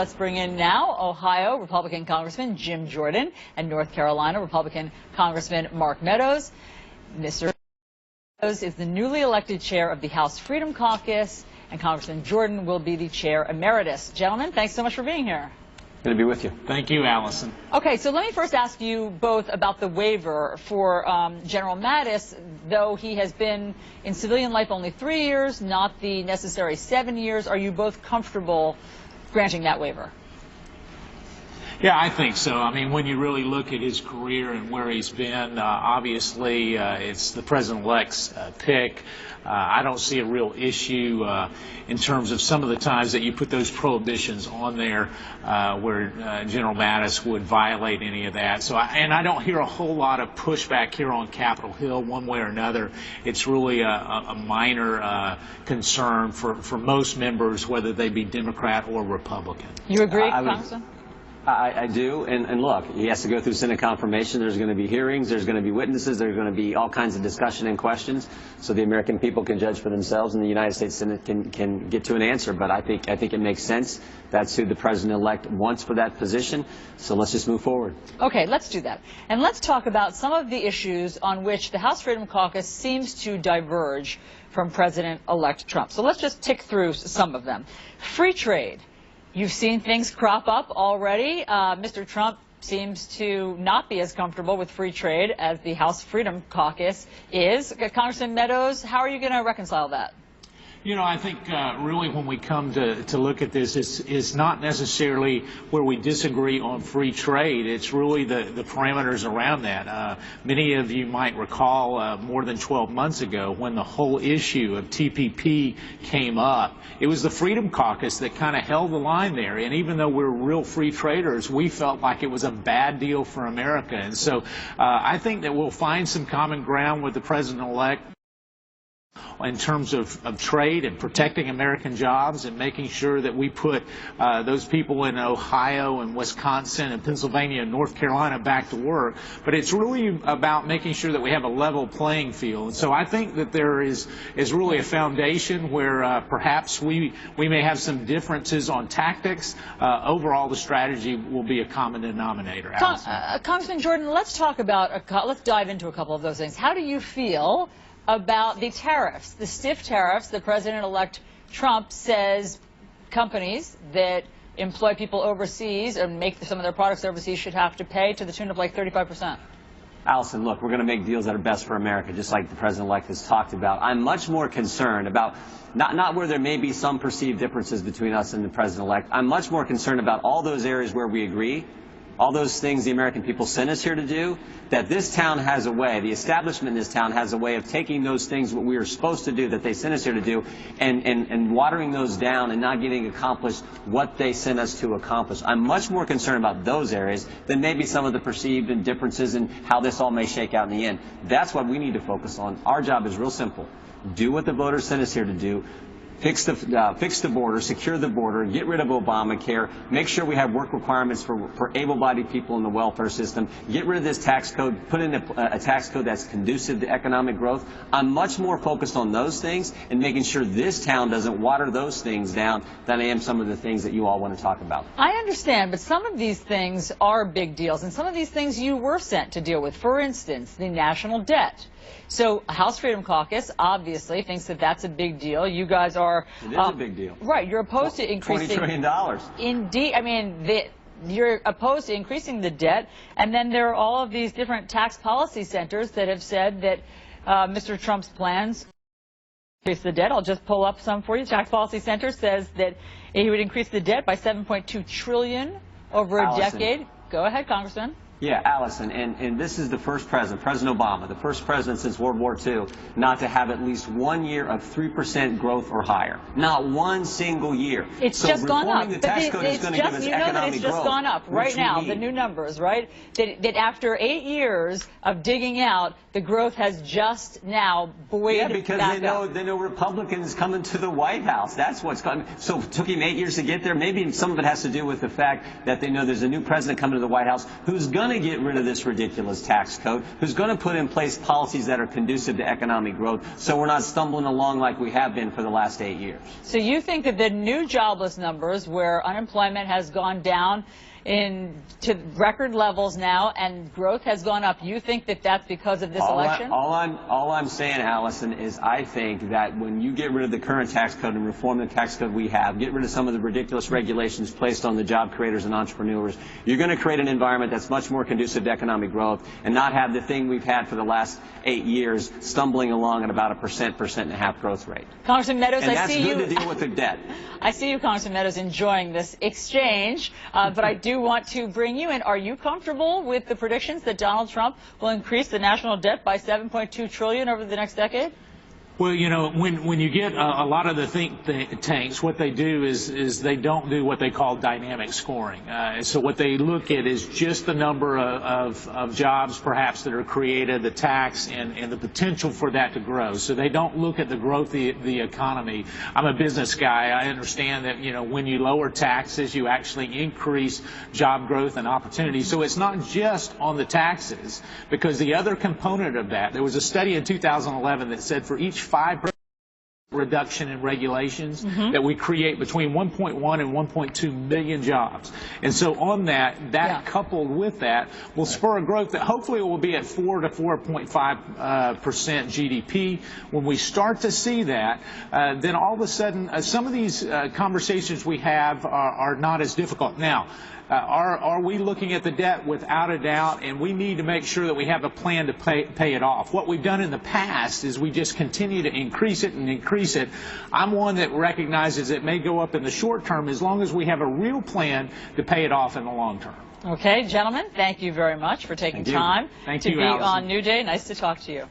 Let's bring in now Ohio Republican Congressman Jim Jordan and North Carolina Republican Congressman Mark Meadows. Mr. Meadows is the newly elected chair of the House Freedom Caucus, and Congressman Jordan will be the chair emeritus. Gentlemen, thanks so much for being here. Good to be with you. Thank you, Alisyn. Okay, so let me first ask you both about the waiver for General Mattis. Though he has been in civilian life only 3 years, not the necessary 7 years, are you both comfortable granting that waiver? Yeah, I think so. I mean, when you really look at his career and where he's been, obviously it's the president-elect's pick. I don't see a real issue in terms of some of the times that you put those prohibitions on there where General Mattis would violate any of that. So, I don't hear a whole lot of pushback here on Capitol Hill one way or another. It's really a minor concern for most members, whether they be Democrat or Republican. You agree, Congressman? I do, and look, he has to go through Senate confirmation. There's going to be hearings, there's going to be witnesses, there's going to be all kinds of discussion and questions, so the American people can judge for themselves, and the United States Senate can get to an answer. But I think it makes sense. That's who the president-elect wants for that position. So let's just move forward. Okay, let's do that, and let's talk about some of the issues on which the House Freedom Caucus seems to diverge from President-elect Trump. So let's just tick through some of them. Free trade. You've seen things crop up already. Mr. Trump seems to not be as comfortable with free trade as the House Freedom Caucus is. Congressman Meadows, how are you going to reconcile that? You know, I think really when we come to look at this, it's not necessarily where we disagree on free trade. It's really the parameters around that. Many of you might recall more than 12 months ago when the whole issue of TPP came up. It was the Freedom Caucus that kind of held the line there. And even though we're real free traders, we felt like it was a bad deal for America. And so I think that we'll find some common ground with the president-elect in terms of trade and protecting American jobs and making sure that we put those people in Ohio and Wisconsin and Pennsylvania and North Carolina back to work. But it's really about making sure that we have a level playing field. And so I think that there is really a foundation where perhaps we may have some differences on tactics. Overall, the strategy will be a common denominator. Congressman Jordan, let's dive into a couple of those things. How do you feel about the tariffs, the stiff tariffs that President-elect Trump says companies that employ people overseas and make some of their products overseas should have to pay to the tune of like 35%? Alisyn, look, we're going to make deals that are best for America, just like the president-elect has talked about. I'm much more concerned about not where there may be some perceived differences between us and the president-elect. I'm much more concerned about all those areas where we agree, all those things the American people sent us here to do, that this town has a way, the establishment in this town has a way of taking those things what we are supposed to do that they sent us here to do and watering those down and not getting accomplished what they sent us to accomplish. I'm much more concerned about those areas than maybe some of the perceived differences in how this all may shake out in the end. That's what we need to focus on. Our job is real simple. Do what the voters sent us here to do. Fix the border, secure the border, get rid of Obamacare, make sure we have work requirements for able-bodied people in the welfare system, get rid of this tax code, put in a tax code that's conducive to economic growth. I'm much more focused on those things and making sure this town doesn't water those things down than I am some of the things that you all want to talk about. I understand, but some of these things are big deals, and some of these things you were sent to deal with. For instance, the national debt. So House Freedom Caucus obviously thinks that that's a big deal. You guys are... It is a big deal. Right. You're opposed to increasing... $20 trillion. Indeed. I mean, you're opposed to increasing the debt, and then there are all of these different tax policy centers that have said that Mr. Trump's plans increase the debt. I'll just pull up some for you. Tax Policy Center says that he would increase the debt by $7.2 trillion over a decade. Go ahead, Congressman. Yeah, Alisyn, and this is the first president, President Obama, the first president since World War II not to have at least 1 year of 3% growth or higher. Not one single year. It's just gone up. The tax code is going to give us economic it's just growth, gone up right now, the new numbers, right? That after 8 years of digging out, the growth has just now buoyed back up. Yeah, because they know Republicans coming to the White House. That's what's coming. So it took him 8 years to get there. Maybe some of it has to do with the fact that they know there's a new president coming to the White House who's going going to get rid of this ridiculous tax code, who's going to put in place policies that are conducive to economic growth so we're not stumbling along like we have been for the last 8 years. So you think that the new jobless numbers, where unemployment has gone down to record levels now and growth has gone up, you think that that's because of this election? All I'm saying, Alisyn, is I think that when you get rid of the current tax code and reform the tax code we have, get rid of some of the ridiculous regulations placed on the job creators and entrepreneurs, you're going to create an environment that's much more conducive to economic growth and not have the thing we've had for the last 8 years stumbling along at about a 1.5% growth rate. Congressman Meadows, and I see you. That's good to deal with the debt. I see you, Congressman Meadows, enjoying this exchange, but I do want to bring you in. Are you comfortable with the predictions that Donald Trump will increase the national debt by $7.2 trillion over the next decade? Well, you know, when you get a lot of the think tanks, what they do is they don't do what they call dynamic scoring. So what they look at is just the number of jobs perhaps that are created, the tax, and the potential for that to grow. So they don't look at the growth of the economy. I'm a business guy. I understand that, you know, when you lower taxes, you actually increase job growth and opportunity. So it's not just on the taxes, because the other component of that, there was a study in 2011 that said for each 5% reduction in regulations that we create between 1.1 and 1.2 million jobs. And so on that coupled with that will spur a growth that hopefully will be at 4 to 4.5% GDP. When we start to see that, then all of a sudden some of these conversations we have are not as difficult. Now, are we looking at the debt? Without a doubt, and we need to make sure that we have a plan to pay it off. What we've done in the past is we just continue to increase it and increase it. I'm one that recognizes it may go up in the short term as long as we have a real plan to pay it off in the long term. Okay, gentlemen, thank you very much for taking time to be on New Day. Nice to talk to you.